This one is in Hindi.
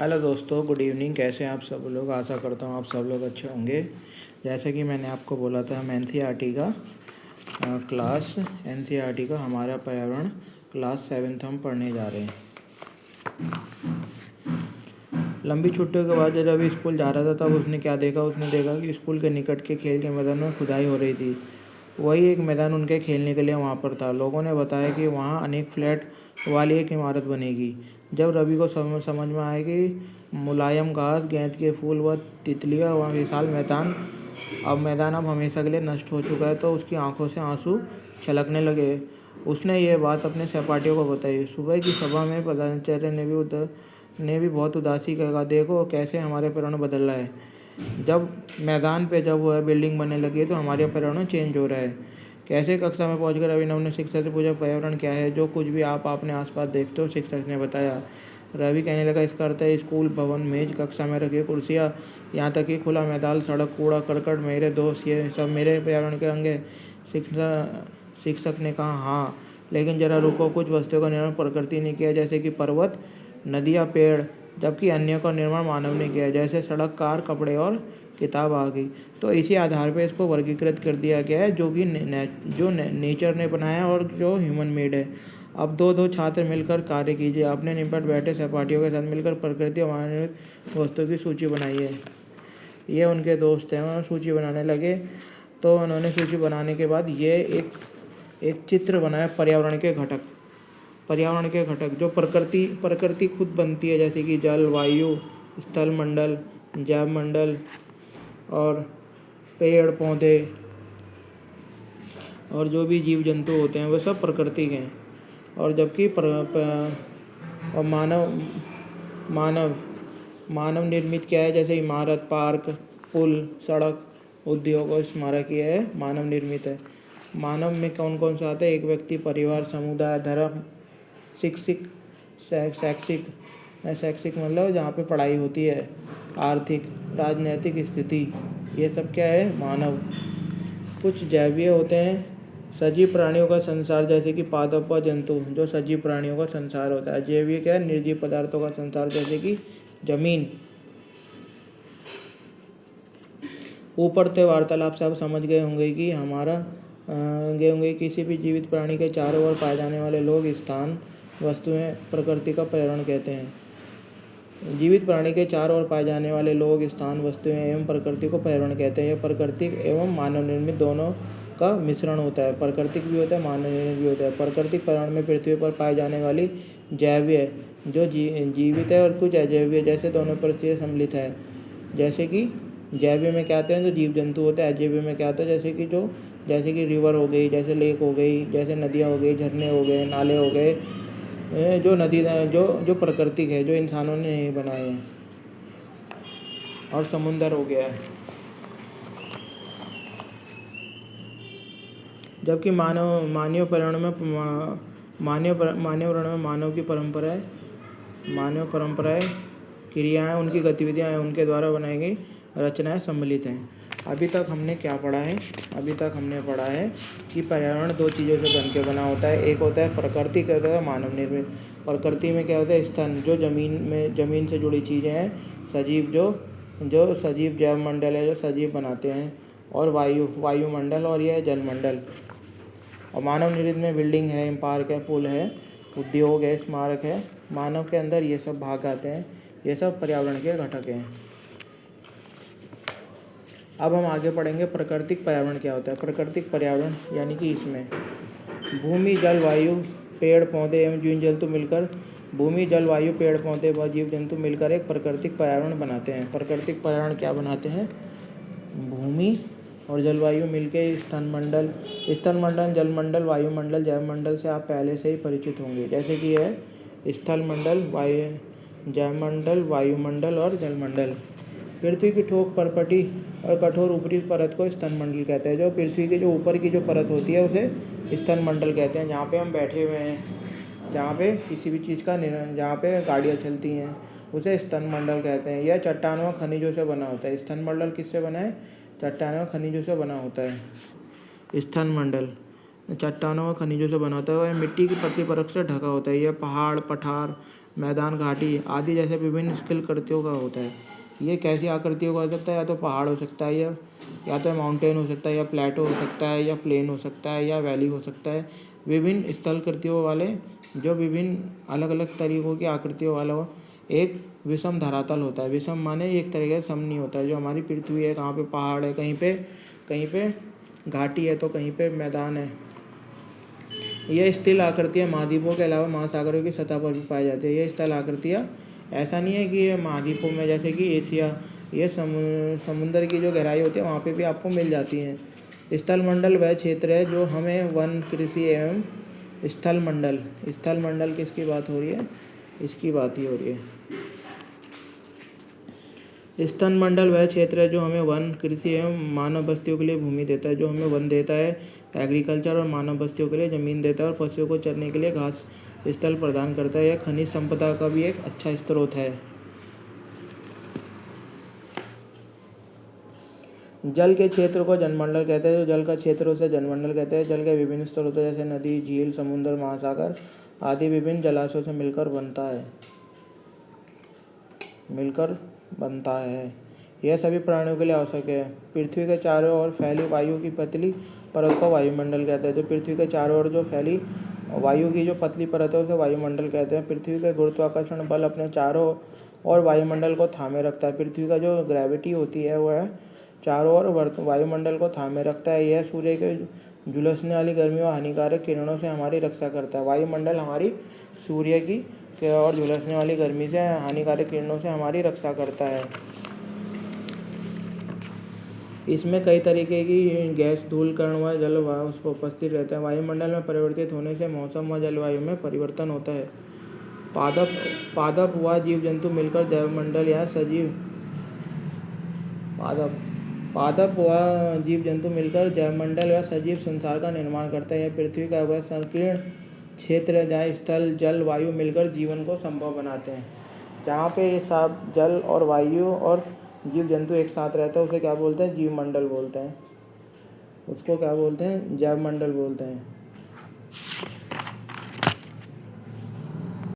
हेलो दोस्तों, गुड इवनिंग। कैसे हैं आप सब लोग? आशा करता हूँ आप सब लोग अच्छे होंगे। जैसे कि मैंने आपको बोला था, हम एनसीईआरटी का क्लास एनसीईआरटी का हमारा पर्यावरण क्लास 7th हम पढ़ने जा रहे हैं। लंबी छुट्टियों के बाद जब रवि स्कूल जा रहा था तब उसने देखा कि स्कूल के निकट के खेल के मैदान में खुदाई हो रही थी। वही एक मैदान उनके खेलने के लिए वहाँ पर था। लोगों ने बताया कि वहाँ अनेक फ्लैट वाली एक इमारत बनेगी। जब रवि को समझ में आया कि मुलायम घास, गेंद के फूल व तितलियाँ वह विशाल मैदान अब हमेशा के लिए नष्ट हो चुका है, तो उसकी आंखों से आंसू छलकने लगे। उसने यह बात अपने सहपाठियों को बताई। सुबह की सभा में प्रधानाचार्य ने भी बहुत उदासी कहा, देखो कैसे हमारे पर्यावरण बदल रहा है। जब मैदान पे जब वह बिल्डिंग बनने लगी है तो हमारे पर्यावरण चेंज हो रहा है। कैसे? कक्षा में पहुंचकर अभिनव ने शिक्षक से पूछा, पर्यावरण क्या है? जो कुछ भी आप अपने आसपास देखते हो, शिक्षक ने बताया। रवि कहने लगा, इसका अर्थ है स्कूल, भवन, मेज, कक्षा में रखी कुर्सियाँ, यहाँ तक कि खुला मैदान, सड़क, कूड़ा करकट, मेरे दोस्त, ये सब मेरे पर्यावरण के अंग है। शिक्षक ने कहा, हाँ, लेकिन जरा रुको, कुछ वस्तुओं का निर्माण प्रकृति ने किया, जैसे कि पर्वत, नदियाँ, पेड़, जबकि अन्य का निर्माण मानव ने किया है, जैसे सड़क, कार, कपड़े और किताब आ गई। तो इसी आधार पर इसको वर्गीकृत कर दिया गया है, जो कि नेचर ने बनाया और जो ह्यूमन मेड है। अब दो छात्र मिलकर कार्य कीजिए। अपने निकट बैठे सहपाठियों के साथ मिलकर प्रकृति और मानव वस्तुओं की सूची बनाई है। ये उनके दोस्त हैं, उन्होंने सूची बनाने लगे। तो उन्होंने सूची बनाने के बाद ये एक चित्र बनाया पर्यावरण के घटक जो प्रकृति खुद बनती है, जैसे कि जल, वायु, स्थल मंडल, जैव मंडल और पेड़ पौधे और जो भी जीव जंतु होते हैं वो सब प्रकृति के हैं। और जबकि और मानव निर्मित क्या है, जैसे इमारत, पार्क, पुल, सड़क, उद्योग और स्मारक, ये है मानव निर्मित है। मानव में कौन कौन सा आता है? एक व्यक्ति, परिवार, समुदाय, धर्म, शैक्षिक मतलब जहाँ पे पढ़ाई होती है, आर्थिक, राजनीतिक स्थिति, ये सब क्या है? मानव। कुछ जैवीय होते हैं, सजीव प्राणियों का संसार, जैसे कि पादप व जंतु, जो सजीव प्राणियों का संसार होता है। जैवीय क्या है? निर्जीव पदार्थों का संसार, जैसे कि जमीन। ऊपर से वार्तालाप से आप समझ गए होंगे कि किसी भी जीवित प्राणी के चारों ओर पाए जाने वाले लोग, स्थान, वस्तुएं प्रकृति का पर्यावरण कहते हैं। जीवित प्राणी के चारों ओर पाए जाने वाले लोग, स्थान, वस्तुएं एवं प्रकृति को पर्यावरण कहते हैं। यह प्राकृतिक एवं मानव निर्मित दोनों का मिश्रण होता है। प्राकृतिक भी होता है, मानव निर्मित भी होता है। प्राकृतिक पर्यावरण में पृथ्वी पर पाई जाने वाली जैवीय, जो जीवित है, और कुछ अजैवीय, जैसे दोनों परिस्थितियाँ सम्मिलित है। जैसे कि जैवीय में क्या आते हैं? जो जीव जंतु होते हैं। अजैवीय में क्या आता है? जैसे कि रिवर हो गई, जैसे लेक हो गई, जैसे नदियाँ हो गई, झरने हो गए, नाले हो गए, जो प्राकृतिक है, जो इंसानों ने नहीं बनाए हैं। और समुंदर हो गया है। जबकि मानवीय पर्यावरण में मानव परंपराएं, क्रियाएं, उनकी गतिविधियां, उनके द्वारा बनाई गई रचनाएं सम्मिलित हैं। अभी तक हमने क्या पढ़ा है? अभी तक हमने पढ़ा है कि पर्यावरण दो चीज़ों से बना होता है। एक होता है प्रकृति, क्या होता है? मानव निर्मित। प्रकृति में क्या होता है? स्थन, जो जमीन से जुड़ी चीज़ें हैं। सजीव, जो सजीव जैव मंडल है, जो सजीव बनाते हैं। और वायुमंडल, और यह जलमंडल। और मानव निर्मित में बिल्डिंग है, पार्क है, पुल है, उद्योग है, स्मारक है। मानव के अंदर ये सब भाग आते हैं। ये सब पर्यावरण के घटक हैं। अब हम आगे पढ़ेंगे प्राकृतिक पर्यावरण क्या होता है। प्राकृतिक पर्यावरण यानी कि इसमें भूमि, जल, वायु, पेड़ पौधे एवं जीव जंतु मिलकर एक प्राकृतिक पर्यावरण बनाते हैं। प्राकृतिक पर्यावरण क्या बनाते हैं? भूमि और जलवायु मिलकर स्थलमंडल, जलमंडल, वायुमंडल, जैवमंडल से आप पहले से ही परिचित होंगे। जैसे कि है स्थलमंडल, जैवमंडल, वायुमंडल और जलमंडल। पृथ्वी की ठोस परपटी और कठोर ऊपरी परत को स्थलमंडल कहते हैं। जो पृथ्वी की जो ऊपर की जो परत होती है उसे स्थलमंडल कहते हैं। जहाँ पे हम बैठे हुए हैं, जहाँ पे किसी भी चीज़ का जहाँ पे गाड़ियाँ चलती हैं, उसे स्थलमंडल कहते हैं। यह चट्टानों व खनिजों से बना होता है। स्थलमंडल किससे बना है? चट्टानों व खनिजों से बना होता है। स्थलमंडल चट्टानों व खनिजों से बना होता है और मिट्टी की पतली परत से ढका होता है। यह पहाड़, पठार, मैदान, घाटी आदि जैसे विभिन्न स्थल कृतियों का होता है। ये कैसी आकृतियों का हो सकता है? या तो पहाड़ हो सकता है, या तो माउंटेन हो सकता है, या प्लेटो हो सकता है, या प्लेन हो सकता है, या वैली हो सकता है। विभिन्न स्थल कृतियों वाले जो विभिन्न अलग अलग तरीकों की आकृतियों वाला हो। एक विषम धरातल होता है। विषम माने एक तरीके से सम नहीं होता है। जो हमारी पृथ्वी है, कहाँ पे पहाड़ है, कहीं पे घाटी है, तो कहीं पे मैदान है। यह स्थल आकृतियाँ महाद्वीपों के अलावा महासागरों की सतह पर भी पाई जाती है। ये स्थल आकृतियाँ ऐसा नहीं है कि ये महाद्वीपों में, जैसे कि एशिया, ये समुद्र की जो गहराई होती है वहाँ पे भी आपको मिल जाती हैं। स्थल मंडल वह क्षेत्र है जो हमें वन, कृषि एवं स्थल मंडल किसकी बात हो रही है? इसकी बात ही हो रही है। स्तन मंडल वह क्षेत्र है जो हमें वन, कृषि एवं मानव बस्तियों के लिए भूमि देता है। जो हमें वन देता है एग्रीकल्चर, और मानव बस्तियों के लिए ज़मीन देता है, और पशुओं को चरने के लिए घास स्थल प्रदान करता है। यह खनिज संपदा का भी एक अच्छा स्रोत है। जल के क्षेत्र को जलमंडल कहते हैं। जो जल का क्षेत्र उसे जलमंडल कहते हैं। जल के विभिन्न स्रोतों जैसे नदी, झील, समुद्र, महासागर आदि विभिन्न जलाशयों से मिलकर बनता है। यह सभी प्राणियों के लिए आवश्यक है। पृथ्वी के चारों ओर फैली वायु की पतली परत को वायुमंडल कहते हैं। जो पृथ्वी के चारों ओर जो फैली वायु की जो पतली परत है उसे वायुमंडल कहते हैं। पृथ्वी के गुरुत्वाकर्षण बल अपने चारों ओर वायुमंडल को थामे रखता है। पृथ्वी का जो ग्रेविटी होती है वह चारों ओर वायुमंडल को थामे रखता है। यह सूर्य के झुलसने वाली गर्मी और हानिकारक किरणों से हमारी रक्षा करता है। वायुमंडल हमारी सूर्य की और झुलसने वाली गर्मी से, हानिकारक किरणों से हमारी रक्षा करता है। इसमें कई तरीके की गैस, धूल, कण व जल वाष्प उपस्थित रहते हैं। वायुमंडल में परिवर्तित होने से मौसम व जलवायु में परिवर्तन होता है। पादप व जीव जंतु मिलकर जैवमंडल या सजीव जैवमंडल या सजीव संसार का निर्माण करता है। यह पृथ्वी का वह संकीर्ण क्षेत्र है जहाँ स्थल, जल, वायु मिलकर जीवन को संभव बनाते हैं। जहाँ पे ये सब जल और वायु और जीव जंतु एक साथ रहते हैं उसे क्या बोलते हैं? जीव मंडल बोलते हैं। उसको क्या बोलते हैं? जैव मंडल बोलते हैं।